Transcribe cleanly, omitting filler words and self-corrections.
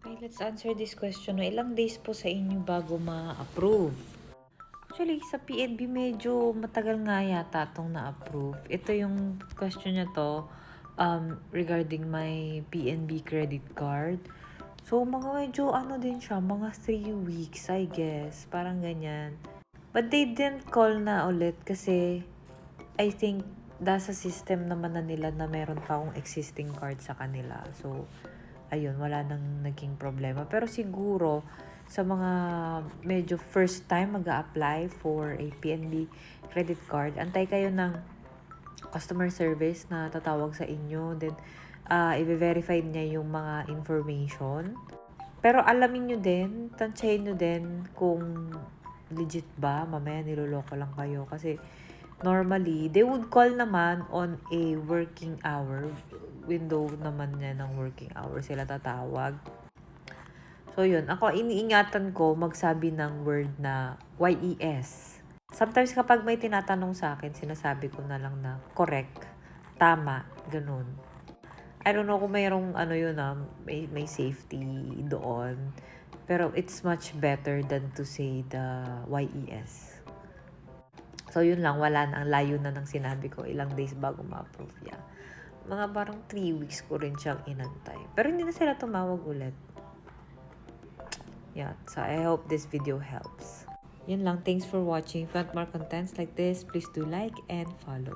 Okay, let's answer this question. Ilang days po sa inyo bago ma-approve? Actually, sa PNB medyo matagal nga yata itong na-approve. Ito yung question niya to regarding my PNB credit card. So, mga medyo ano din siya, mga 3 weeks, I guess. Parang ganyan. But they didn't call na ulit kasi I think nasa system naman na nila na meron pa akong existing card sa kanila. So, ayun, wala nang naging problema. Pero siguro, sa mga medyo first time mag-a-apply for a PNB credit card, antay kayo ng customer service na tatawag sa inyo. Then, i-verify niya yung mga information. Pero alamin nyo din, tansyahin nyo din kung legit ba. Mamaya niloloko lang kayo. Kasi normally, they would call naman on a working hour. Window naman niya ng working hour sila tatawag. So, yun. Ako, iniingatan ko magsabi ng word na YES. Sometimes kapag may tinatanong sa akin, sinasabi ko na lang na correct, tama, ganun. I don't know kung mayroong ano yun may safety doon. Pero it's much better than to say the YES. So, yun lang. Wala na. Ang layo na ng sinabi ko. Ilang days bago ma-approve yan. Mga parang 3 weeks ko rin siyang inantay. Pero hindi na sila tumawag ulit. Yeah. So, I hope this video helps. Yun lang. Thanks for watching. If you want more contents like this, please do like and follow.